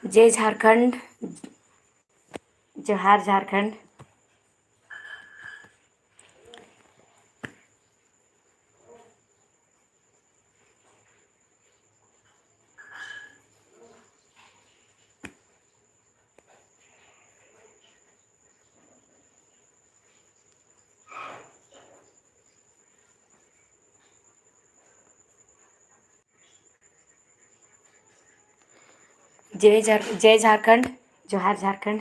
जय झारखंड। जोहार झारखंड। जय झारखंड। जोहार झारखंड।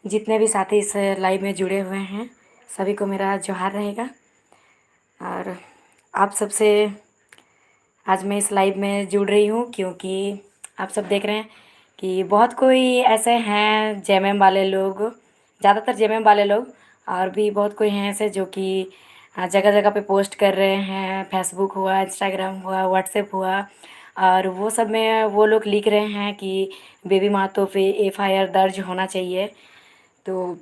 जितने भी साथी इस लाइव में जुड़े हुए हैं सभी को मेरा जोहार रहेगा। और आप सबसे आज मैं इस लाइव में जुड़ रही हूँ क्योंकि आप सब देख रहे हैं कि बहुत कोई ऐसे हैं जेएमएम वाले लोग, ज़्यादातर जेएमएम वाले लोग, और भी बहुत कोई हैं ऐसे जो कि जगह जगह पे पोस्ट कर रहे हैं। फेसबुक हुआ, इंस्टाग्राम हुआ, व्हाट्सएप हुआ, और वो सब में वो लोग लिख रहे हैं कि बेबी मातो पे एफआईआर दर्ज होना चाहिए। तो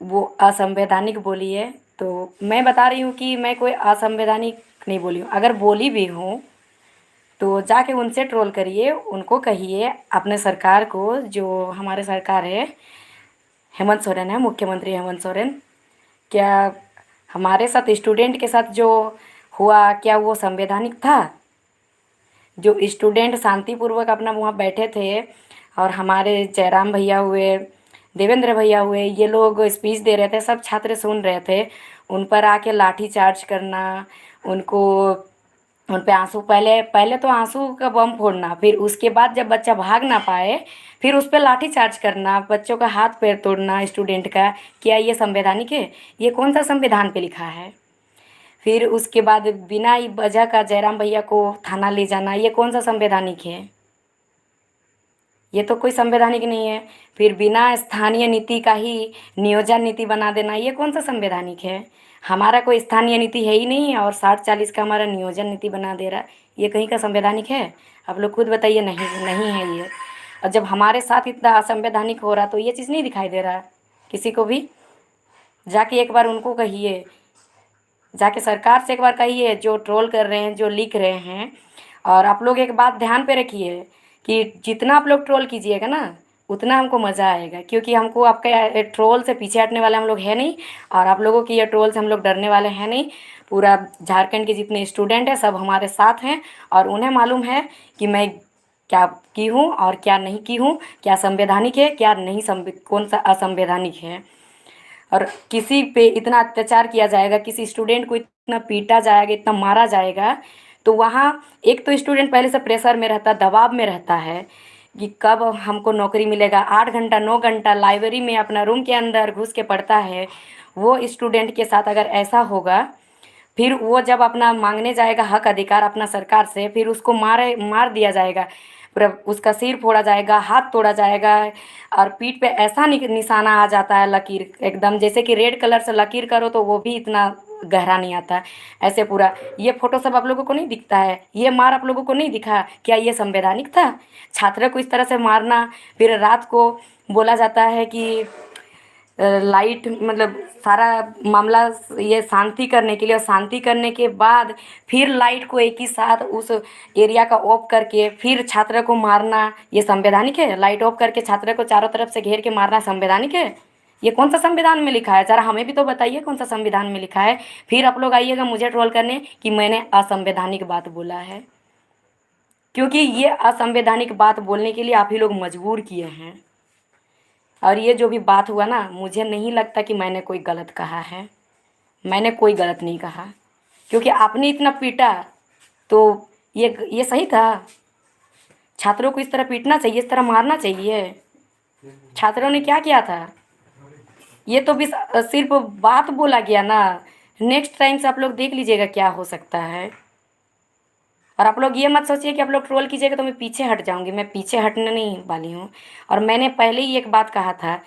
वो असंवैधानिक बोली है। तो मैं बता रही हूँ कि मैं कोई असंवैधानिक नहीं बोली हूँ। अगर बोली भी हूँ तो जाके उनसे ट्रोल करिए, उनको कहिए अपने सरकार को, जो हमारे सरकार है, हेमंत सोरेन है, मुख्यमंत्री हेमंत सोरेन, क्या हमारे साथ स्टूडेंट के साथ जो हुआ क्या वो संवैधानिक था? जो स्टूडेंट शांतिपूर्वक अपना वहाँ बैठे थे और हमारे जयराम भैया हुए, देवेंद्र भैया हुए, ये लोग स्पीच दे रहे थे, सब छात्र सुन रहे थे, उन पर आके लाठी चार्ज करना, उनको उन पे आंसू, पहले पहले तो आंसू का बम फोड़ना, फिर उसके बाद जब बच्चा भाग ना पाए फिर उस पर लाठी चार्ज करना, बच्चों का हाथ पैर तोड़ना स्टूडेंट का, क्या ये संवैधानिक है? ये कौन सा संविधान पे लिखा है? फिर उसके बाद बिना वजह का जयराम भैया को थाना ले जाना, ये कौन सा संवैधानिक है? ये तो कोई संवैधानिक नहीं है। फिर बिना स्थानीय नीति का ही नियोजन नीति बना देना, ये कौन सा संवैधानिक है? हमारा कोई स्थानीय नीति है ही नहीं और 60-40 का हमारा नियोजन नीति बना दे रहा है, ये कहीं का संवैधानिक है? आप लोग खुद बताइए। नहीं, नहीं है ये। और जब हमारे साथ इतना असंवैधानिक हो रहा तो ये चीज़ नहीं दिखाई दे रहा किसी को भी? जाके एक बार उनको कहिए, जाके सरकार से एक बार कहिए, जो ट्रोल कर रहे हैं, जो लिख रहे हैं। और आप लोग एक बात ध्यान पे रखिए कि जितना आप लोग ट्रोल कीजिएगा ना उतना हमको मज़ा आएगा, क्योंकि हमको आपका ट्रोल से पीछे हटने वाले हम लोग हैं नहीं, और आप लोगों की ये ट्रोल से हम लोग डरने वाले हैं नहीं। पूरा झारखंड के जितने स्टूडेंट हैं सब हमारे साथ हैं, और उन्हें मालूम है कि मैं क्या की हूँ और क्या नहीं की हूँ, क्या संवैधानिक है, क्या नहीं, कौन सा असंवैधानिक है। और किसी पे इतना अत्याचार किया जाएगा, किसी स्टूडेंट को इतना पीटा जाएगा, इतना मारा जाएगा, तो वहाँ एक तो स्टूडेंट पहले से प्रेशर में रहता, दबाव में रहता है कि कब हमको नौकरी मिलेगा। 8 घंटा 9 घंटा लाइब्रेरी में अपना रूम के अंदर घुस के पढ़ता है। वो स्टूडेंट के साथ अगर ऐसा होगा, फिर वो जब अपना मांगने जाएगा हक अधिकार अपना सरकार से, फिर उसको मार दिया जाएगा, पूरा उसका सिर फोड़ा जाएगा, हाथ तोड़ा जाएगा, और पीठ पे ऐसा निशाना आ जाता है, लकीर एकदम जैसे कि रेड कलर से लकीर करो तो वो भी इतना गहरा नहीं आता है, ऐसे पूरा। ये फोटो सब आप लोगों को नहीं दिखता है? ये मार आप लोगों को नहीं दिखा? क्या ये संवैधानिक था? छात्र को इस तरह से मारना। फिर रात को बोला जाता है कि लाइट, मतलब सारा मामला ये शांति करने के लिए, और शांति करने के बाद फिर लाइट को एक ही साथ उस एरिया का ऑफ करके फिर छात्र को मारना, ये संवैधानिक है? लाइट ऑफ करके छात्र को चारों तरफ से घेर के मारना संवैधानिक है? ये कौन सा संविधान में लिखा है? जरा हमें भी तो बताइए कौन सा संविधान में लिखा है। फिर आप लोग आइएगा मुझे ट्रोल करने कि मैंने असंवैधानिक बात बोला है, क्योंकि ये असंवैधानिक बात बोलने के लिए आप ही लोग मजबूर किए हैं। और ये जो भी बात हुआ ना, मुझे नहीं लगता कि मैंने कोई गलत कहा है। मैंने कोई गलत नहीं कहा, क्योंकि आपने इतना पीटा तो ये सही था? छात्रों को इस तरह पीटना चाहिए, इस तरह मारना चाहिए? छात्रों ने क्या किया था? ये तो भी सिर्फ बात बोला गया ना। नेक्स्ट टाइम से आप लोग देख लीजिएगा क्या हो सकता है। और आप लोग ये मत सोचिए कि आप लोग ट्रोल कीजिएगा तो मैं पीछे हट जाऊंगी, मैं पीछे हटने नहीं वाली हूँ। और मैंने पहले ही एक बात कहा था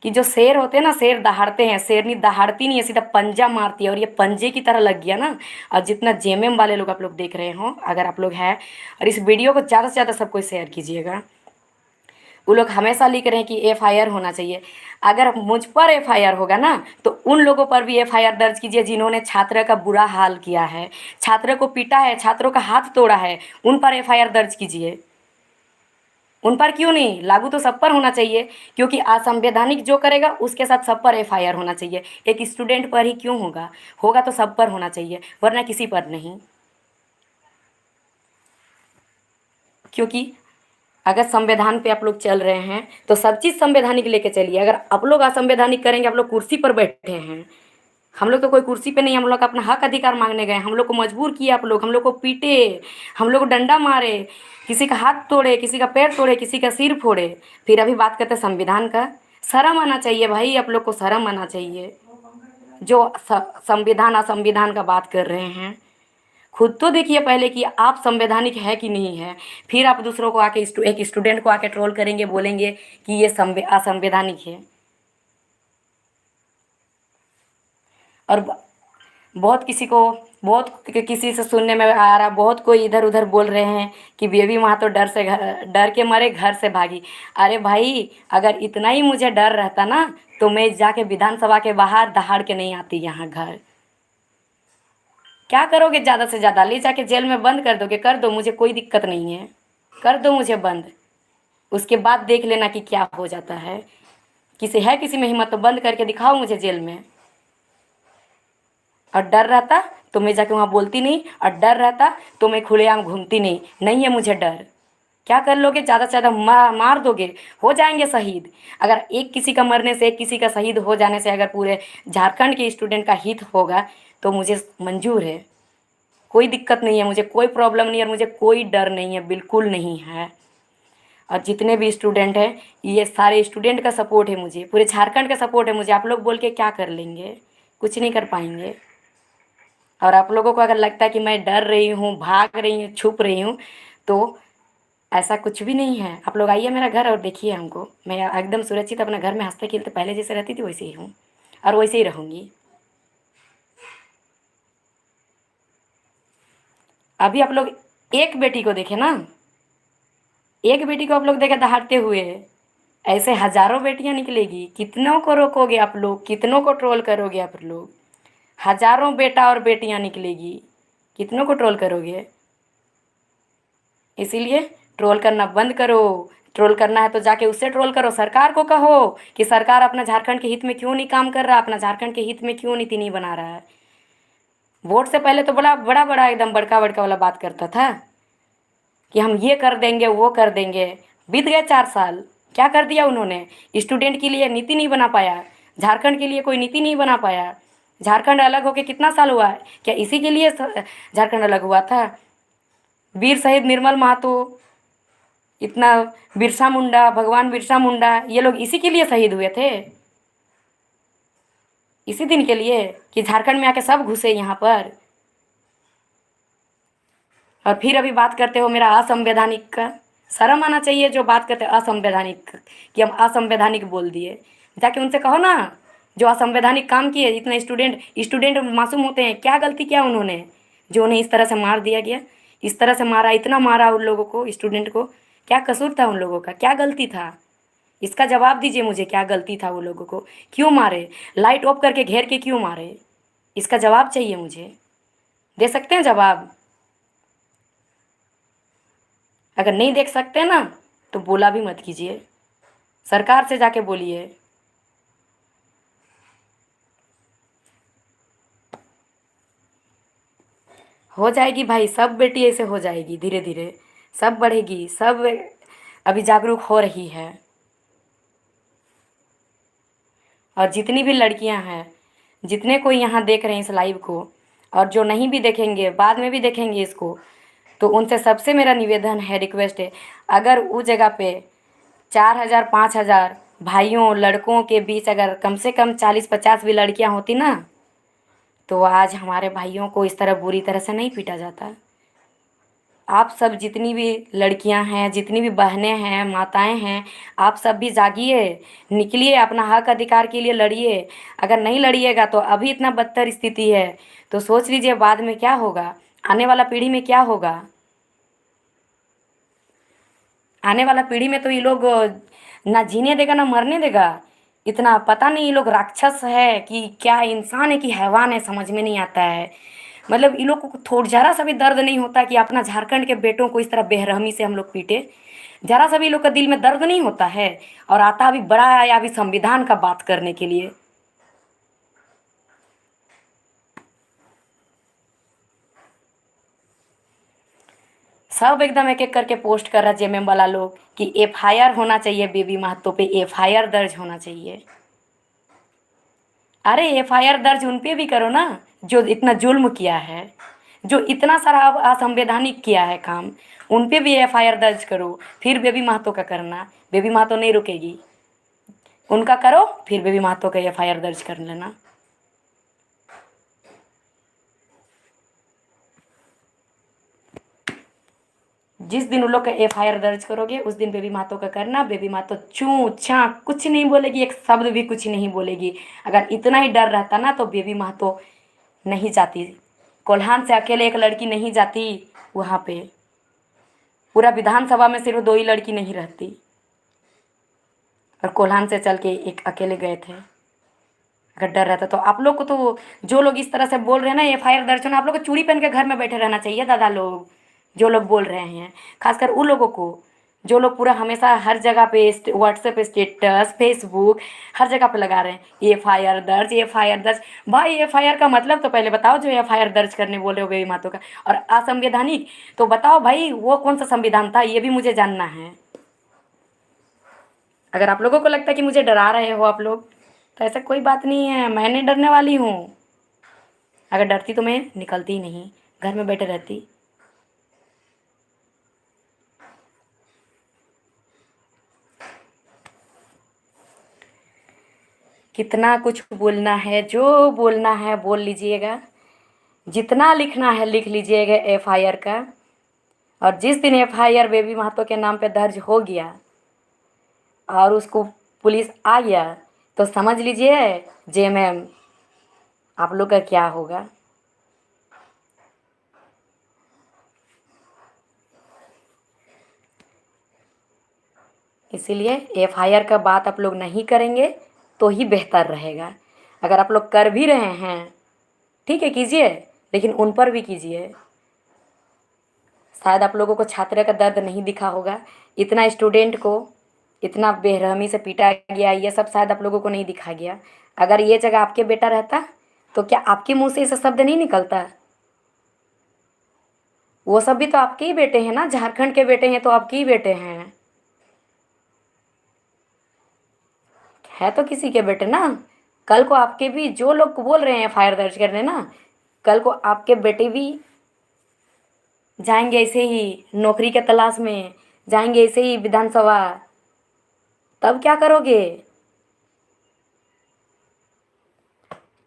कि जो शेर होते हैं ना, शेर दहाड़ते हैं, शेरनी दहाड़ती नहीं है, सीधा पंजा मारती है, और ये पंजे की तरह लग गया ना। और जितना जेएमएम वाले लोग आप लोग देख रहे हो, अगर आप लोग हैं, और इस वीडियो को ज़्यादा से ज़्यादा सबको शेयर कीजिएगा। वो लोग हमेशा लिख रहे हैं कि एफआईआर होना चाहिए। अगर मुझ पर एफआईआर होगा ना तो उन लोगों पर भी एफआईआर दर्ज कीजिए जिन्होंने छात्र का बुरा हाल किया है, छात्र को पीटा है, छात्रों का हाथ तोड़ा है, उन पर एफआईआर दर्ज कीजिए। उन पर क्यों नहीं लागू? तो सब पर होना चाहिए, क्योंकि असंवैधानिक जो करेगा उसके साथ सब पर एफआईआर होना चाहिए। एक स्टूडेंट पर ही क्यों होगा? होगा तो सब पर होना चाहिए, वरना किसी पर नहीं। क्योंकि अगर संविधान पे आप लोग चल रहे हैं तो सब चीज़ संवैधानिक लेके चलिए। अगर आप लोग असंवैधानिक करेंगे, आप लोग कुर्सी पर बैठे हैं, हम लोग तो कोई कुर्सी पे नहीं, हम लोग अपना हक अधिकार मांगने गए। हम लोग को मजबूर किया आप लोग, हम लोग को पीटे, हम लोग को डंडा मारे, किसी का हाथ तोड़े, किसी का पैर तोड़े, किसी का सिर फोड़े, फिर अभी बात करते हैं संविधान का। शर्म आना चाहिए भाई, आप लोग को शर्म आना चाहिए जो संविधान असंविधान का बात कर रहे हैं। खुद तो देखिए पहले कि आप संवैधानिक है कि नहीं है, फिर आप दूसरों को आके एक स्टूडेंट को आके ट्रोल करेंगे, बोलेंगे कि ये असंवैधानिक है। और बहुत किसी को, बहुत किसी से सुनने में आ रहा, बहुत कोई इधर उधर बोल रहे हैं कि बेबी वहाँ तो डर के मारे घर से भागी। अरे भाई, अगर इतना ही मुझे डर रहता ना तो मैं जाके विधानसभा के बाहर दहाड़ के नहीं आती यहाँ घर। क्या करोगे? ज़्यादा से ज़्यादा ले जाके जेल में बंद कर दोगे, कर दो, मुझे कोई दिक्कत नहीं है, कर दो मुझे बंद। उसके बाद देख लेना कि क्या हो जाता है। किसी में हिम्मत तो बंद करके दिखाओ मुझे जेल में। और डर रहता तो मैं जाके वहाँ बोलती नहीं, और डर रहता तो मैं खुलेआम घूमती नहीं। नहीं है मुझे डर। क्या कर लोगे? ज़्यादा से ज़्यादा मार दोगे, हो जाएंगे शहीद। अगर एक किसी का मरने से, एक किसी का शहीद हो जाने से अगर पूरे झारखंड के स्टूडेंट का हित होगा तो मुझे मंजूर है, कोई दिक्कत नहीं है, मुझे कोई प्रॉब्लम नहीं है, और मुझे कोई डर नहीं है, बिल्कुल नहीं है। और जितने भी स्टूडेंट हैं, ये सारे स्टूडेंट का सपोर्ट है मुझे, पूरे झारखंड का सपोर्ट है मुझे। आप लोग बोल के क्या कर लेंगे? कुछ नहीं कर पाएंगे। और आप लोगों को अगर लगता है कि मैं डर रही हूँ, भाग रही हूँ, छुप रही हूँ, तो ऐसा कुछ भी नहीं है। आप लोग आइए मेरा घर और देखिए हमको, मैं एकदम सुरक्षित अपने घर में हंसते खेलते पहले जैसे रहती थी वैसे ही हूँ, और वैसे ही रहूँगी। अभी आप लोग एक बेटी को देखे ना, एक बेटी को आप लोग देखे दहाड़ते हुए, ऐसे हजारों बेटियां निकलेगी। कितनों को रोकोगे आप लोग? कितनों को ट्रोल करोगे आप लोग? हजारों बेटा और बेटियां निकलेगी, कितनों को ट्रोल करोगे? इसीलिए ट्रोल करना बंद करो। ट्रोल करना है तो जाके उससे ट्रोल करो, सरकार को कहो कि सरकार अपना झारखंड के हित में क्यों नहीं काम कर रहा, अपना झारखंड के हित में क्यों नीति नहीं बना रहा है। वोट से पहले तो बड़ा बड़ा बड़ा एकदम बड़का बड़का वाला बात करता था कि हम ये कर देंगे, वो कर देंगे। बीत गए 4 साल, क्या कर दिया उन्होंने? स्टूडेंट के लिए नीति नहीं बना पाया, झारखंड के लिए कोई नीति नहीं बना पाया। झारखंड अलग होके कितना साल हुआ है? क्या इसी के लिए झारखंड अलग हुआ था? वीर शहीद निर्मल महतो, इतना बिरसा मुंडा, भगवान बिरसा मुंडा, ये लोग इसी के लिए शहीद हुए थे, इसी दिन के लिए कि झारखंड में आके सब घुसे यहाँ पर। और फिर अभी बात करते हो मेरा असंवैधानिक का। शर्म आना चाहिए जो बात करते असंवैधानिक, कि हम असंवैधानिक बोल दिए। जाके उनसे कहो ना जो असंवैधानिक काम किए। इतना स्टूडेंट स्टूडेंट मासूम होते हैं, क्या गलती किया उन्होंने जो उन्हें इस तरह से मार दिया गया? इस तरह से मारा, इतना मारा उन लोगों को, स्टूडेंट को। क्या कसूर था उन लोगों का? क्या गलती था? इसका जवाब दीजिए मुझे, क्या गलती था वो लोगों को? क्यों मारे? लाइट ऑफ करके घेर के क्यों मारे? इसका जवाब चाहिए मुझे। दे सकते हैं जवाब? अगर नहीं देख सकते ना तो बोला भी मत कीजिए, सरकार से जाके बोलिए। हो जाएगी भाई, सब बेटी ऐसे हो जाएगी, धीरे धीरे सब बढ़ेगी, सब अभी जागरूक हो रही है। और जितनी भी लड़कियां हैं, जितने कोई यहाँ देख रहे हैं इस लाइव को, और जो नहीं भी देखेंगे, बाद में भी देखेंगे इसको, तो उनसे सबसे मेरा निवेदन है, रिक्वेस्ट है, अगर उस जगह पे 4,000 5,000 भाइयों लड़कों के बीच अगर कम से कम 40-50 भी लड़कियां होती ना, तो आज हमारे भाइयों को इस तरह बुरी तरह से नहीं पीटा जाता। आप सब जितनी भी लड़कियां हैं, जितनी भी बहनें हैं, माताएं हैं, आप सब भी जागिए, निकलिए, अपना हक अधिकार के लिए लड़िए। अगर नहीं लड़िएगा तो अभी इतना बदतर स्थिति है, तो सोच लीजिए बाद में क्या होगा, आने वाला पीढ़ी में क्या होगा। आने वाला पीढ़ी में तो ये लोग ना जीने देगा ना मरने देगा। इतना पता नहीं ये लोग राक्षस है कि क्या, इंसान है कि हैवान है, समझ में नहीं आता है। मतलब ये लोग को थोड़ा जरा सा भी दर्द नहीं होता कि अपना झारखंड के बेटों को इस तरह बेरहमी से हम लोग पीटे। जरा सा भी लोग का दिल में दर्द नहीं होता है, और आता अभी बड़ा है अभी संविधान का बात करने के लिए। सब एकदम एक एक करके पोस्ट कर रहा है जेएमएम वाला लोग कि एफआईआर होना चाहिए, बेबी महतो पे एफआईआर दर्ज होना चाहिए। अरे एफआईआर दर्ज उन पे भी करो ना, जो इतना जुल्म किया है, जो इतना सारा असंवैधानिक किया है काम, उन पे भी एफआईआर दर्ज करो। फिर बेबी महतो का करना, बेबी महतो नहीं रुकेगी, उनका करो, फिर बेबी महतो का एफआईआर दर्ज कर लेना। जिस दिन उन लोग का एफआईआर दर्ज करोगे उस दिन बेबी महतो का करना। बेबी महतो चूँ छाँ कुछ नहीं बोलेगी, एक शब्द भी कुछ नहीं बोलेगी। अगर इतना ही डर रहता ना तो बेबी महतो नहीं जाती, कोल्हान से अकेले एक लड़की नहीं जाती वहाँ पे, पूरा विधानसभा में सिर्फ 2 ही लड़की नहीं रहती, और कोल्हान से चल के एक अकेले गए थे। अगर डर रहता तो आप लोग को तो, जो लोग इस तरह से बोल रहे हैं ना एफआईआर दर्ज होना, आप लोग को चूड़ी पहन के घर में बैठे रहना चाहिए दादा लोग। जो लोग बोल रहे हैं, खासकर उन लोगों को जो लोग पूरा हमेशा हर जगह पे व्हाट्सएप स्टेटस फेसबुक हर जगह पे लगा रहे हैं एफआईआर दर्ज एफआईआर दर्ज। भाई एफआईआर का मतलब तो पहले बताओ, जो एफआईआर दर्ज करने बोले हो बेबी महतो का। और असंवैधानिक तो बताओ भाई वो कौन सा संविधान था, ये भी मुझे जानना है। अगर आप लोगों को लगता है कि मुझे डरा रहे हो आप लोग, तो ऐसा कोई बात नहीं है, मैं नहीं डरने वाली हूँ। अगर डरती तो मैं निकलती ही नहीं, घर में बैठे रहती। कितना कुछ बोलना है, जो बोलना है बोल लीजिएगा, जितना लिखना है लिख लीजिएगा एफआईआर का। और जिस दिन एफआईआर बेबी महतो के नाम पे दर्ज हो गया और उसको पुलिस आ गया, तो समझ लीजिए जेएमएम आप लोग का क्या होगा। इसीलिए एफआईआर का बात आप लोग नहीं करेंगे तो ही बेहतर रहेगा। अगर आप लोग कर भी रहे हैं ठीक है कीजिए, लेकिन उन पर भी कीजिए। शायद आप लोगों को छात्र का दर्द नहीं दिखा होगा, इतना स्टूडेंट को इतना बेरहमी से पीटा गया, ये सब शायद आप लोगों को नहीं दिखा गया। अगर ये जगह आपके बेटा रहता तो क्या आपके मुंह से ऐसा शब्द नहीं निकलता? वो सब भी तो आपके ही बेटे हैं ना, झारखंड के बेटे हैं तो आपके ही बेटे हैं, है तो किसी के बेटे ना। कल को आपके भी जो लोग बोल रहे हैं एफआईआर दर्ज करने ना, कल को आपके बेटे भी जाएंगे ऐसे ही नौकरी के तलाश में, जाएंगे ऐसे ही विधानसभा, तब क्या करोगे?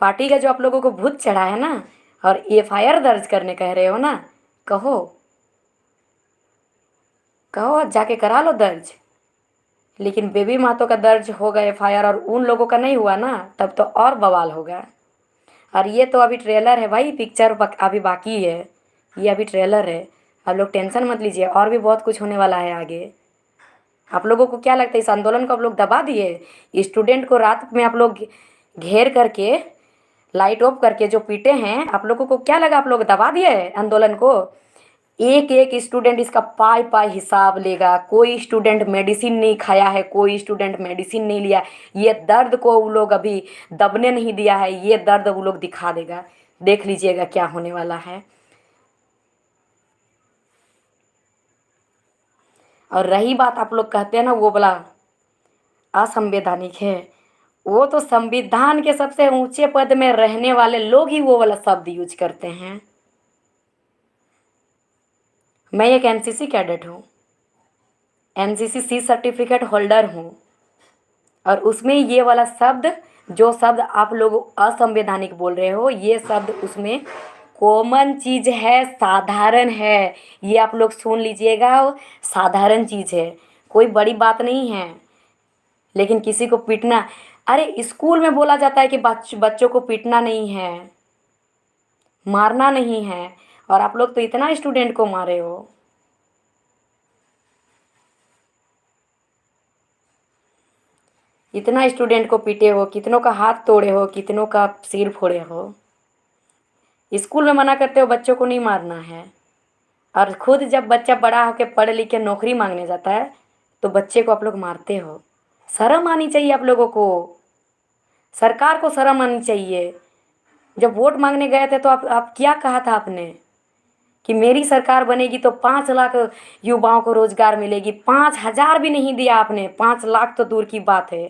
पार्टी का जो आप लोगों को भूत चढ़ा है ना, और एफआईआर दर्ज करने कह रहे हो ना, कहो कहो जाके करा लो दर्ज। लेकिन बेबी महतो का दर्ज होगा एफआईआर और उन लोगों का नहीं हुआ ना, तब तो और बवाल होगा। और ये तो अभी ट्रेलर है भाई, पिक्चर अभी बाकी है, ये अभी ट्रेलर है। आप लोग टेंशन मत लीजिए, और भी बहुत कुछ होने वाला है आगे। आप लोगों को क्या लगता है इस आंदोलन को आप लोग दबा दिए? स्टूडेंट को रात में आप लोग घेर करके लाइट ऑफ करके जो पीटे हैं, आप लोगों को क्या लगा आप लोग दबा दिए आंदोलन को? एक एक स्टूडेंट इसका पाई पाई हिसाब लेगा। कोई स्टूडेंट मेडिसिन नहीं खाया है, कोई स्टूडेंट मेडिसिन नहीं लिया, ये दर्द को वो लोग अभी दबने नहीं दिया है, ये दर्द वो लोग दिखा देगा। देख लीजिएगा क्या होने वाला है। और रही बात आप लोग कहते हैं ना वो बोला असंवैधानिक है, वो तो संविधान के सबसे ऊंचे पद में रहने वाले लोग ही वो वाला शब्द यूज करते हैं। मैं एक एनसीसी कैडेट हूँ, एनसीसी सी सर्टिफिकेट होल्डर हूँ, और उसमें ये वाला शब्द, जो शब्द आप लोग असंवैधानिक बोल रहे हो, ये शब्द उसमें कॉमन चीज है, साधारण है। ये आप लोग सुन लीजिएगा, साधारण चीज है, कोई बड़ी बात नहीं है। लेकिन किसी को पीटना, अरे स्कूल में बोला जाता है कि बच्चों को पीटना नहीं है, मारना नहीं है, और आप लोग तो इतना स्टूडेंट को मारे हो। इतना स्टूडेंट को पीटे हो, कितनों का हाथ तोड़े हो, कितनों का सिर फोड़े हो। स्कूल में मना करते हो बच्चों को नहीं मारना है, और खुद जब बच्चा बड़ा होकर पढ़ लिख के नौकरी मांगने जाता है तो बच्चे को आप लोग मारते हो। शर्म आनी चाहिए आप लोगों को, सरकार को शर्म आनी चाहिए। जब वोट मांगने गए थे तो आप क्या कहा था आपने कि मेरी सरकार बनेगी तो 5 लाख युवाओं को रोजगार मिलेगी। 5,000 भी नहीं दिया आपने, 5 लाख तो दूर की बात है।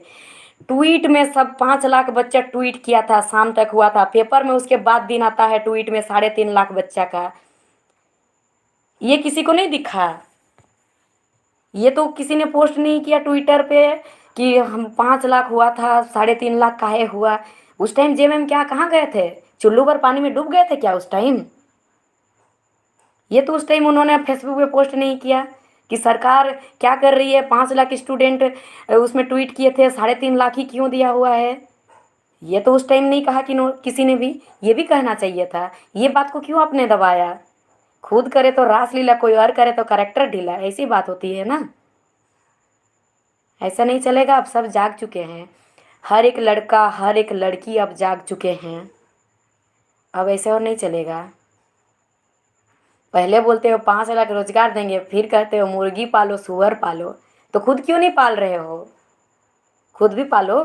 ट्वीट में सब 5 लाख बच्चा ट्वीट किया था, शाम तक हुआ था पेपर में, उसके बाद दिन आता है ट्वीट में 3.5 लाख बच्चा का। ये किसी को नहीं दिखा? ये तो किसी ने पोस्ट नहीं किया ट्विटर पे कि हम 5 लाख हुआ था, 3.5 लाख काहे हुआ? उस टाइम जेएमएम क्या कहाँ गए थे? चुल्लू भर पानी में डूब गए थे क्या उस टाइम? ये तो उस टाइम उन्होंने फेसबुक पे पोस्ट नहीं किया कि सरकार क्या कर रही है, 5 लाख स्टूडेंट उसमें ट्वीट किए थे, 3.5 लाख ही क्यों दिया हुआ है? ये तो उस टाइम नहीं कहा कि किसी ने भी। ये भी कहना चाहिए था। ये बात को क्यों आपने दबाया? खुद करे तो रासलीला, कोई और करे तो करेक्टर ढीला, ऐसी बात होती है ना। ऐसा नहीं चलेगा। अब सब जाग चुके हैं, हर एक लड़का हर एक लड़की अब जाग चुके हैं। अब ऐसे और नहीं चलेगा। पहले बोलते हो 5 लाख रोजगार देंगे, फिर कहते हो मुर्गी पालो सुअर पालो। तो खुद क्यों नहीं पाल रहे हो? खुद भी पालो।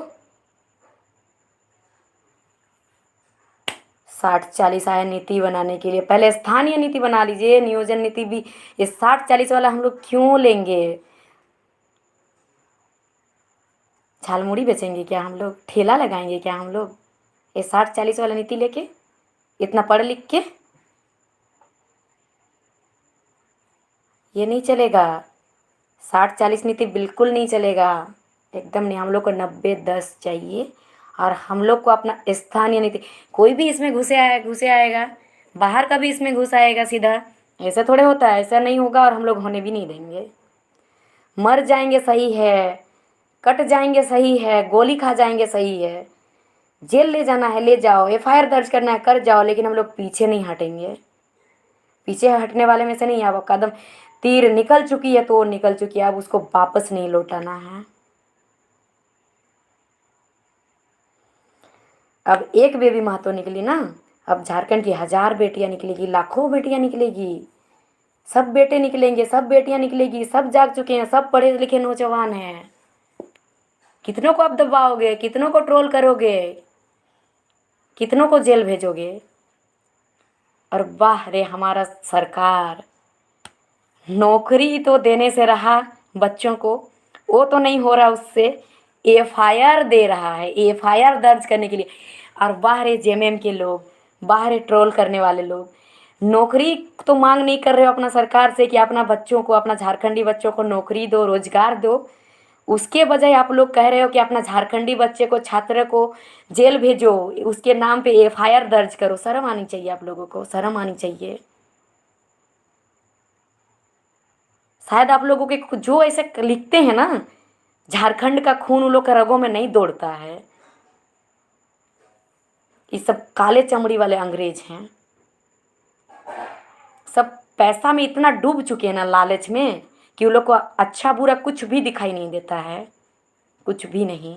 60-40 आया नीति बनाने के लिए, पहले स्थानीय नीति बना लीजिए, नियोजन नीति भी। ये 60-40 वाला हम लोग क्यों लेंगे? झालमुड़ी बेचेंगे क्या हम लोग? ठेला लगाएंगे क्या हम लोग ये 60-40 वाला नीति लेके, इतना पढ़ लिख के? ये नहीं चलेगा। 60-40 नीति बिल्कुल नहीं चलेगा, एकदम नहीं। हम लोग को 90-10 चाहिए। और हम लोग को अपना स्थानीय नीति। कोई भी इसमें घुसे आएगा, बाहर का भी इसमें घुस आएगा सीधा। ऐसा थोड़े होता है, ऐसा नहीं होगा और हम लोग होने भी नहीं देंगे। मर जाएंगे सही है, कट जाएंगे सही है, गोली खा जाएंगे सही है, जेल ले जाना है ले जाओ, एफआईआर दर्ज करना है कर जाओ, लेकिन हम लोग पीछे नहीं हटेंगे। पीछे हटने वाले में से नहीं। अब कदम, तीर निकल चुकी है तो निकल चुकी है, अब उसको वापस नहीं लौटाना है। अब एक बेबी महतो निकली ना, अब झारखंड की 1000 बेटियां निकलेगी, लाखों बेटियां निकलेगी, सब बेटे निकलेंगे, सब बेटियां निकलेगी। सब जाग चुके हैं, सब पढ़े लिखे नौजवान हैं। कितनों को आप दबाओगे, कितनों को ट्रोल करोगे, कितनों को जेल भेजोगे? और वाह रे हमारा सरकार, नौकरी तो देने से रहा बच्चों को, वो तो नहीं हो रहा उससे, एफआईआर दे रहा है, एफआईआर दर्ज करने के लिए। और बाहर जेएमएम के लोग, बाहर ट्रोल करने वाले लोग, नौकरी तो मांग नहीं कर रहे हो अपना सरकार से कि अपना बच्चों को, अपना झारखंडी बच्चों को नौकरी दो, रोजगार दो। उसके बजाय आप लोग कह रहे हो कि अपना झारखंडी बच्चे को, छात्र को जेल भेजो, उसके नाम पे एफआईआर दर्ज करो। शर्म आनी चाहिए आप लोगों को, शर्म आनी चाहिए। शायद आप लोगों के जो ऐसे लिखते हैं ना, झारखंड का खून उन लोग के रगों में नहीं दौड़ता है। ये सब काले चमड़ी वाले अंग्रेज हैं। सब पैसा में इतना डूब चुके हैं ना, लालच में, कि उन लोग को अच्छा बुरा कुछ भी दिखाई नहीं देता है। कुछ भी नहीं,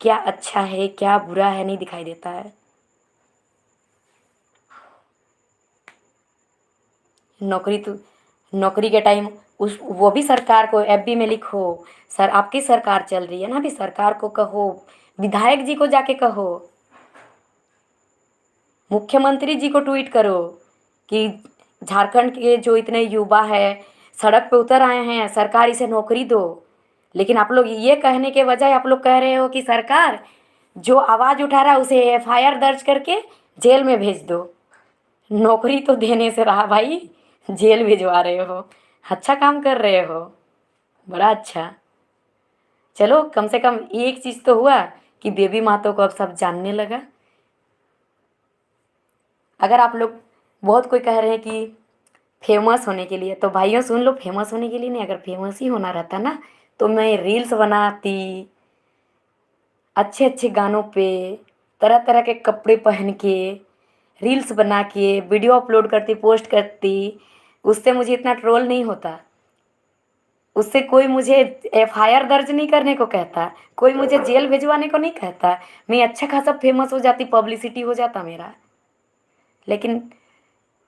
क्या अच्छा है क्या बुरा है नहीं दिखाई देता है। नौकरी तो, नौकरी के टाइम उस वो भी सरकार को एफबी में लिखो, सर आपकी सरकार चल रही है ना, अभी सरकार को कहो, विधायक जी को जाके कहो, मुख्यमंत्री जी को ट्वीट करो कि झारखंड के जो इतने युवा है सड़क पे उतर आए हैं, सरकार इसे नौकरी दो। लेकिन आप लोग ये कहने के बजाय आप लोग कह रहे हो कि सरकार जो आवाज़ उठा रहा है उसे एफआईआर दर्ज करके जेल में भेज दो। नौकरी तो देने से रहा भाई, जेल भिजवा रहे हो। अच्छा काम कर रहे हो, बड़ा अच्छा। चलो कम से कम एक चीज़ तो हुआ कि बेबी महतो को अब सब जानने लगा। अगर आप लोग, बहुत कोई कह रहे हैं कि फेमस होने के लिए, तो भाइयों सुन लो, फेमस होने के लिए नहीं, अगर फेमस ही होना रहता ना तो मैं रील्स बनाती, अच्छे अच्छे गानों पे, तरह तरह के कपड़े पहन के रील्स बना के वीडियो अपलोड करती, पोस्ट करती। उससे मुझे इतना ट्रोल नहीं होता, उससे कोई मुझे एफआईआर दर्ज नहीं करने को कहता, कोई मुझे जेल भिजवाने को नहीं कहता। मैं अच्छा खासा फेमस हो जाती, पब्लिसिटी हो जाता मेरा। लेकिन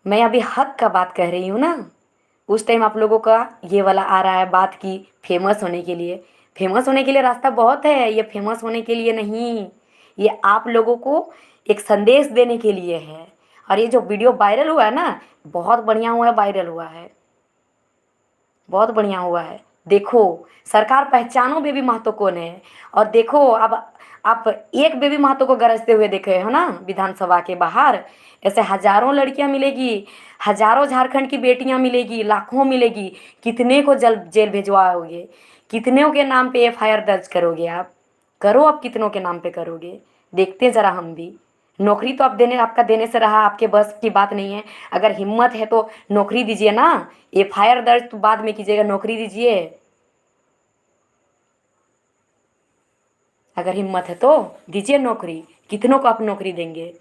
मैं अभी हक का बात कह रही हूँ ना, उस टाइम आप लोगों का ये वाला आ रहा है बात की फेमस होने के लिए। फेमस होने के लिए रास्ता बहुत है, ये फेमस होने के लिए नहीं, ये आप लोगों को एक संदेश देने के लिए है। और ये जो वीडियो वायरल हुआ है ना, बहुत बढ़िया हुआ है, वायरल हुआ है, बहुत बढ़िया हुआ है। देखो, सरकार पहचानो बेबी महतो कौन है। और देखो, अब आप एक बेबी महतो को गरजते हुए देखे हो ना विधानसभा के बाहर, ऐसे हजारों लड़कियां मिलेगी, हजारों झारखंड की बेटियां मिलेगी, लाखों मिलेगी। कितने को जेल भिजवाओगे, कितनों के नाम पे एफआईआर दर्ज करोगे आप? करो, आप कितनों के नाम पे करोगे? देखते हैं जरा हम भी। नौकरी तो आप देने, आपका देने से रहा, आपके बस की बात नहीं है। अगर हिम्मत है तो नौकरी दीजिए ना। एफआईआर दर्ज तो बाद में कीजिएगा, नौकरी दीजिए। अगर हिम्मत है तो दीजिए नौकरी। कितनों को आप नौकरी देंगे?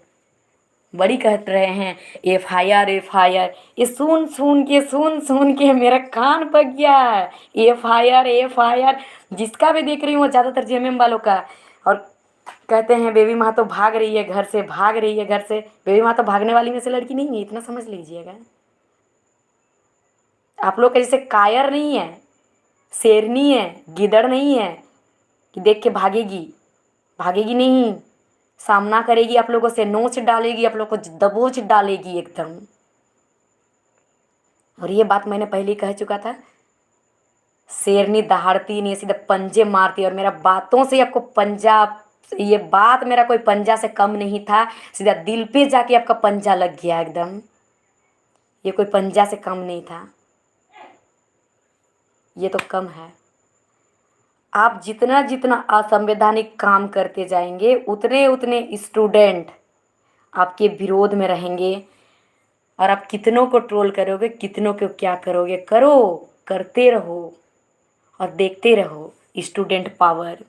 बड़ी कह रहे हैं एफआईआर एफआईआर, ये सुन सुन के मेरा कान पक गया है। एफआईआर एफआईआर, जिसका भी देख रही हूँ वो ज़्यादातर जेएमएम वालों का। और कहते हैं बेबी माँ तो भाग रही है घर से, भाग रही है घर से। बेबी माँ तो भागने वाली में से लड़की नहीं है, इतना समझ लीजिएगा। आप लोग के जैसे कायर नहीं है, शेरनी है, गिदड़ नहीं है कि देख के भागेगी। भागेगी नहीं, सामना करेगी, आप लोगों से नोच डालेगी, आप लोग को दबोच डालेगी एकदम। और ये बात मैंने पहले ही कह चुका था, शेरनी दहाड़ती नहीं, सीधे पंजे मारती। और मेरा बातों से आपको पंजा, ये बात मेरा कोई पंजा से कम नहीं था, सीधा दिल पे जाके आपका पंजा लग गया एकदम। ये कोई पंजा से कम नहीं था, ये तो कम है। आप जितना जितना असंवैधानिक काम करते जाएंगे, उतने उतने स्टूडेंट आपके विरोध में रहेंगे। और आप कितनों को ट्रोल करोगे, कितनों को क्या करोगे, करो, करते रहो और देखते रहो स्टूडेंट पावर।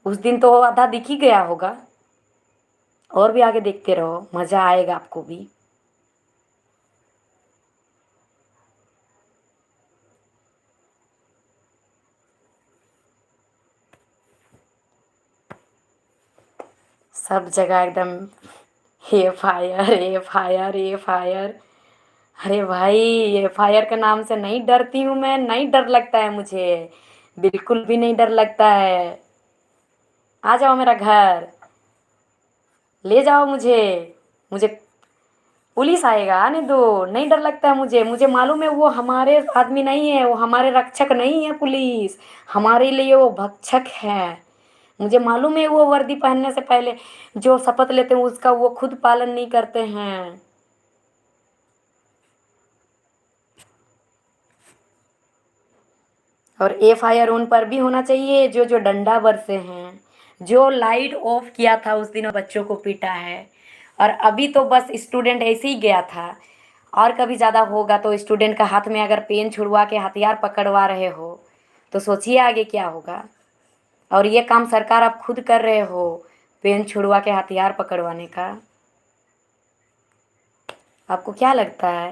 उस दिन तो आधा दिख ही गया होगा, और भी आगे देखते रहो, मज़ा आएगा आपको भी। सब जगह एकदम एफआईआर एफआईआर एफआईआर। अरे भाई, एफआईआर के नाम से नहीं डरती हूँ मैं, नहीं डर लगता है मुझे, बिल्कुल भी नहीं डर लगता है। आ जाओ मेरा घर, ले जाओ मुझे। मुझे पुलिस आएगा, आने दो, नहीं डर लगता है मुझे। मुझे मालूम है वो हमारे आदमी नहीं है, वो हमारे रक्षक नहीं है पुलिस, हमारे लिए वो भक्षक है। मुझे मालूम है वो वर्दी पहनने से पहले जो शपथ लेते हैं उसका वो खुद पालन नहीं करते हैं। और एफआईआर उन पर भी होना चाहिए जो जो डंडा बरसे हैं, जो लाइट ऑफ किया था उस दिन और बच्चों को पीटा है। और अभी तो बस स्टूडेंट ऐसे ही गया था, और कभी ज़्यादा होगा तो स्टूडेंट का हाथ में अगर पेन छुड़वा के हथियार पकड़वा रहे हो तो सोचिए आगे क्या होगा। और ये काम सरकार आप खुद कर रहे हो, पेन छुड़वा के हथियार पकड़वाने का। आपको क्या लगता है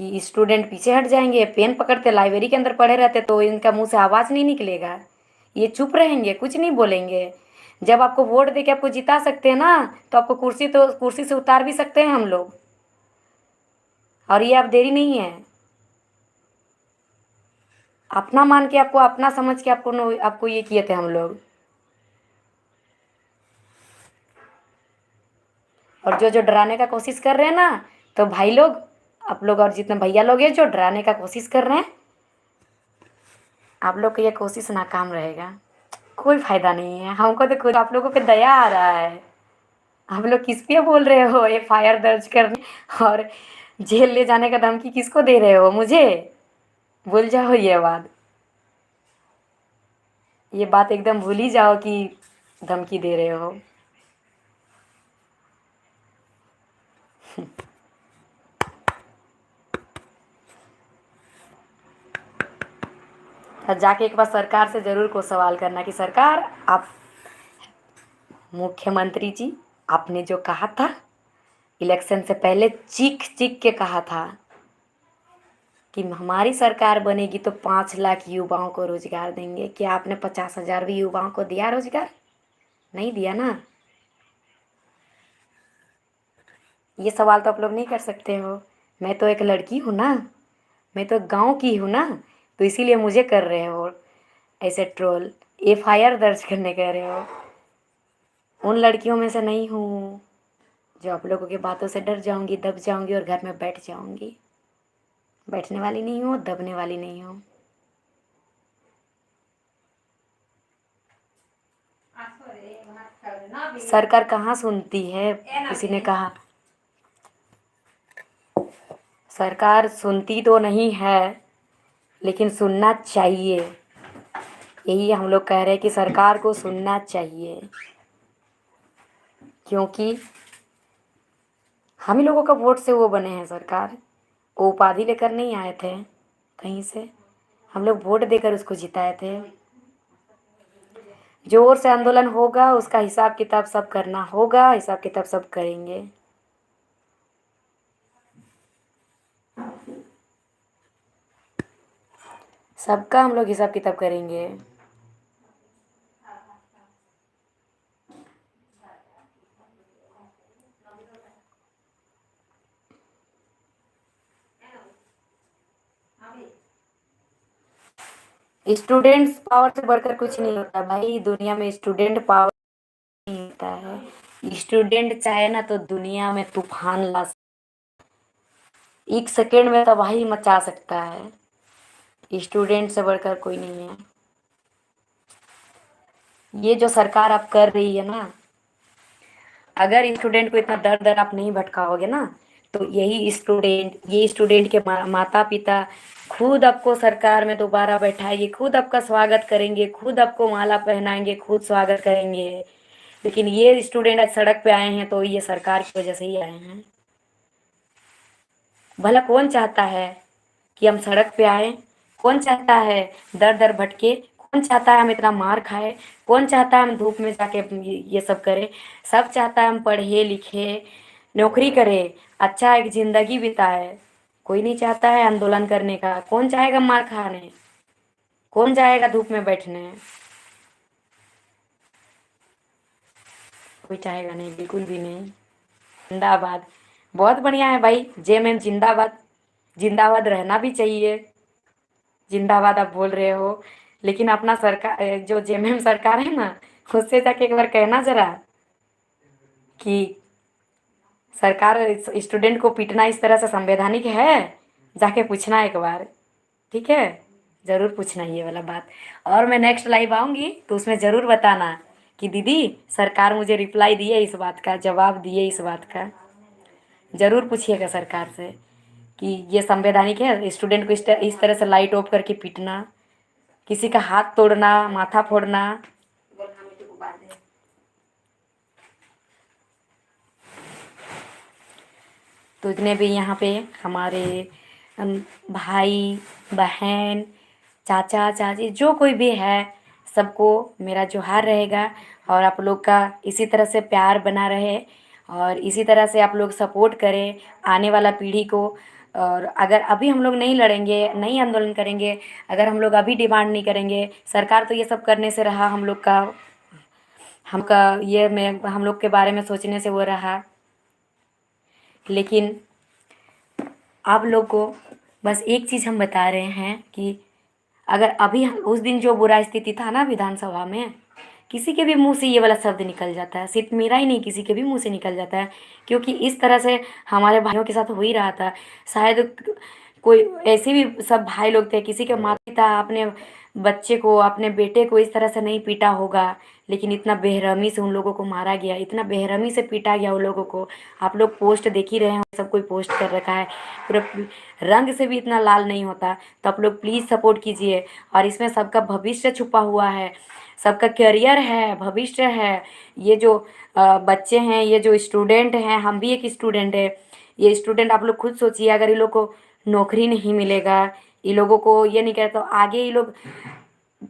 कि स्टूडेंट पीछे हट जाएंगे? पेन पकड़ते लाइब्रेरी के अंदर पढ़े रहते तो इनका मुंह से आवाज़ नहीं निकलेगा, ये चुप रहेंगे, कुछ नहीं बोलेंगे। जब आपको वोट दे के आपको जिता सकते हैं ना, तो आपको कुर्सी से उतार भी सकते हैं हम लोग। और ये आप देरी नहीं है, अपना मान के, आपको अपना समझ के आपको ये किए थे हम लोग। और जो जो डराने का कोशिश कर रहे हैं ना, तो भाई लोग, आप लोग और जितने भैया लोग हैं जो डराने का कोशिश कर रहे हैं, आप लोग की ये कोशिश नाकाम रहेगा। कोई फायदा नहीं है, हमको तो खुद आप लोगों पे दया आ रहा है। आप लोग किस पे बोल रहे हो एफआईआर दर्ज करने और जेल ले जाने का धमकी किसको दे रहे हो? मुझे भूल जाओ ये बात, ये बात एकदम भूल ही जाओ कि धमकी दे रहे हो। और जाके एक बार सरकार से ज़रूर को सवाल करना कि सरकार, आप, मुख्यमंत्री जी, आपने जो कहा था इलेक्शन से पहले, चीख चीख के कहा था कि हमारी सरकार बनेगी तो 5 लाख युवाओं को रोजगार देंगे। क्या आपने 50,000 भी युवाओं को दिया रोजगार? नहीं दिया ना। ये सवाल तो आप लोग नहीं कर सकते हो। मैं तो एक लड़की हूँ ना, मैं तो गांव की हूँ ना, तो इसीलिए मुझे कर रहे हो ऐसे ट्रोल, एफआईआर दर्ज करने कह रहे हो। उन लड़कियों में से नहीं हूँ जो आप लोगों की बातों से डर जाऊंगी, दब जाऊंगी और घर में बैठ जाऊंगी। बैठने वाली नहीं हूँ, दबने वाली नहीं हूँ। सरकार कहाँ सुनती है, किसी ने कहा। सरकार सुनती तो नहीं है, लेकिन सुनना चाहिए। यही हम लोग कह रहे हैं कि सरकार को सुनना चाहिए, क्योंकि हम ही लोगों का वोट से वो बने हैं सरकार। वो उपाधि लेकर नहीं आए थे कहीं से, हम लोग वोट देकर उसको जिताए थे। जोर से आंदोलन होगा, उसका हिसाब किताब सब करना होगा, हिसाब किताब सब करेंगे। सबका हम लोग हिसाब किताब करेंगे। स्टूडेंट्स पावर से बढ़कर कुछ नहीं होता भाई, दुनिया में स्टूडेंट पावर नहीं होता है। स्टूडेंट चाहे ना तो दुनिया में तूफान ला एक सेकेंड में तबाही मचा सकता है। स्टूडेंट से बढ़कर कोई नहीं है। ये जो सरकार आप कर रही है ना, अगर स्टूडेंट को इतना दर दर आप नहीं भटकाओगे ना, तो यही स्टूडेंट, ये स्टूडेंट के माता पिता खुद आपको सरकार में दोबारा बैठाएंगे, खुद आपका स्वागत करेंगे, खुद आपको माला पहनाएंगे, खुद स्वागत करेंगे। लेकिन ये स्टूडेंट आज सड़क पे आए हैं तो ये सरकार की वजह से ही आए हैं। भला कौन चाहता है कि हम सड़क पे आए? कौन चाहता है दर दर भटके? कौन चाहता है हम इतना मार खाए? कौन चाहता है हम धूप में जाके ये सब करें? सब चाहता है हम पढ़े लिखे, नौकरी करें, अच्छा एक जिंदगी बिताए। कोई नहीं चाहता है आंदोलन करने का। कौन चाहेगा मार खाने? कौन जाएगा धूप में बैठने? कोई चाहेगा नहीं, बिल्कुल भी नहीं। जिंदाबाद। बहुत बढ़िया है भाई, जेएमएम जिंदाबाद। जिंदाबाद रहना भी चाहिए। जिंदाबाद आप बोल रहे हो, लेकिन अपना सरकार, जो जेएमएम सरकार है ना, उससे जाके एक बार कहना जरा कि सरकार स्टूडेंट को पीटना इस तरह से संवैधानिक है। जाके पूछना एक बार, ठीक है? ज़रूर पूछना ये वाला बात। और मैं नेक्स्ट लाइव आऊँगी तो उसमें ज़रूर बताना कि दीदी सरकार मुझे रिप्लाई दिए इस बात का, जवाब दिए इस बात का। ज़रूर पूछिएगा सरकार से कि ये संवैधानिक है स्टूडेंट को इस तरह से लाइट ऑफ करके पीटना, किसी का हाथ तोड़ना, माथा फोड़ना। तो जितने भी यहाँ पे हमारे भाई बहन, चाचा चाची, जो कोई भी है, सबको मेरा जोहार रहेगा। और आप लोग का इसी तरह से प्यार बना रहे और इसी तरह से आप लोग सपोर्ट करें आने वाला पीढ़ी को। और अगर अभी हम लोग नहीं लड़ेंगे, नहीं आंदोलन करेंगे, अगर हम लोग अभी डिमांड नहीं करेंगे, सरकार तो ये सब करने से रहा, हम लोग का ये मैं हम लोग के बारे में सोचने से वो रहा। लेकिन आप लोग को बस एक चीज़ हम बता रहे हैं कि अगर अभी उस दिन जो बुरा स्थिति था ना विधानसभा में, किसी के भी मुंह से ये वाला शब्द निकल जाता है, सिर्फ मेरा ही नहीं, किसी के भी मुंह से निकल जाता है। क्योंकि इस तरह से हमारे भाइयों के साथ हो ही रहा था। शायद कोई ऐसे भी सब भाई लोग थे, किसी के माता पिता अपने बच्चे को, अपने बेटे को इस तरह से नहीं पीटा होगा, लेकिन इतना बेरहमी से उन लोगों को मारा गया, इतना बेरहमी से पीटा गया उन लोगों को। आप लोग पोस्ट देख ही रहे हैं, सब कोई पोस्ट कर रखा है। पूरा रंग से भी इतना लाल नहीं होता। तो आप लोग प्लीज़ सपोर्ट कीजिए। और इसमें सबका भविष्य छुपा हुआ है, सबका करियर है, भविष्य है। ये जो बच्चे हैं, ये जो स्टूडेंट हैं, हम भी एक स्टूडेंट है। ये स्टूडेंट आप लोग खुद सोचिए, अगर ये लोग को नौकरी नहीं मिलेगा, ये लोगों को ये नहीं कहता, तो आगे ये लोग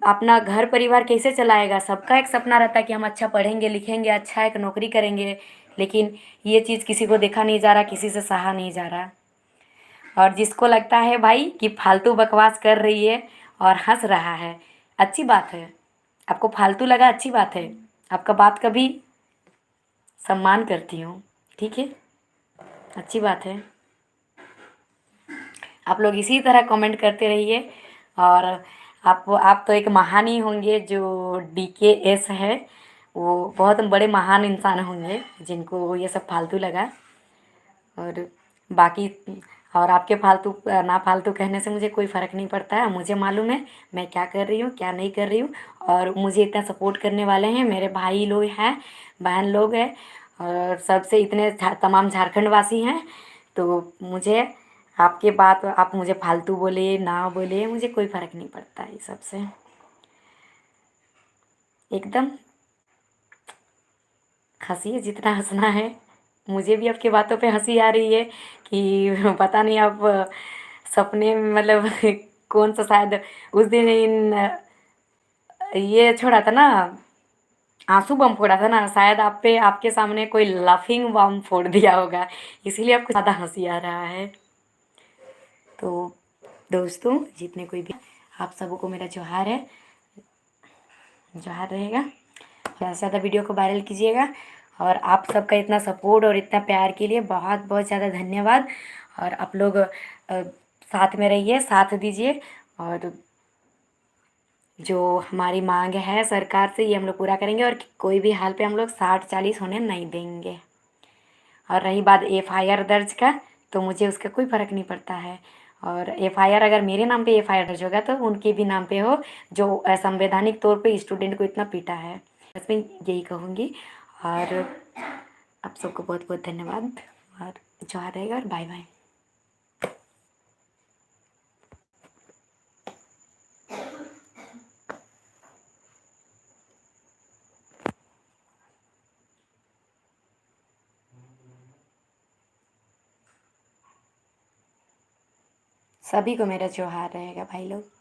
अपना घर परिवार कैसे चलाएगा? सबका एक सपना रहता है कि हम अच्छा पढ़ेंगे लिखेंगे, अच्छा एक नौकरी करेंगे। लेकिन ये चीज़ किसी को देखा नहीं जा रहा, किसी से सहा नहीं जा रहा। और जिसको लगता है भाई कि फालतू बकवास कर रही है और हंस रहा है, अच्छी बात है। आपको फालतू लगा, अच्छी बात है। आपका बात का भी सम्मान करती हूँ, ठीक है? अच्छी बात है। आप लोग इसी तरह कमेंट करते रहिए। और आप तो एक महान ही होंगे, जो DKS है वो बहुत बड़े महान इंसान होंगे जिनको ये सब फालतू लगा। और बाकी और आपके फालतू ना फालतू कहने से मुझे कोई फ़र्क नहीं पड़ता है। मुझे मालूम है मैं क्या कर रही हूँ क्या नहीं कर रही हूँ। और मुझे इतना सपोर्ट करने वाले हैं मेरे भाई लोग हैं, बहन लोग हैं, और सबसे इतने तमाम झारखंड वासी हैं। तो मुझे आपके बात आप मुझे फालतू बोले ना बोले मुझे कोई फ़र्क नहीं पड़ता है सबसे। एकदम हंसिए जितना हंसना है। मुझे भी आपकी बातों पे हंसी आ रही है कि पता नहीं आप सपने में मतलब कौन सा शायद उस दिन ये छोड़ा था ना, आंसू बम फोड़ा था ना, शायद आप पे आपके सामने कोई लाफिंग बम फोड़ दिया होगा, इसीलिए आपको ज़्यादा हंसी आ रहा है। तो दोस्तों जितने कोई भी आप सबको मेरा जोहार है, जोहार रहेगा। ज़्यादा से ज़्यादा वीडियो को वायरल कीजिएगा। और आप सबका इतना सपोर्ट और इतना प्यार के लिए बहुत बहुत ज़्यादा धन्यवाद। और आप लोग साथ में रहिए, साथ दीजिए। और जो हमारी मांग है सरकार से ये हम लोग पूरा करेंगे, और कोई भी हाल पे हम लोग 60-40 होने नहीं देंगे। और रही बात FIR दर्ज का, तो मुझे उसका कोई फ़र्क नहीं पड़ता है। और FIR अगर मेरे नाम पे FIR दर्ज होगा तो उनके भी नाम पे हो, जो असंवैधानिक तौर पे स्टूडेंट को इतना पीटा है। बस मैं यही कहूँगी। और आप सबको बहुत बहुत धन्यवाद। और जोहार रहेगा और बाय बाय। सभी को मेरा जोहार रहेगा भाई लोग।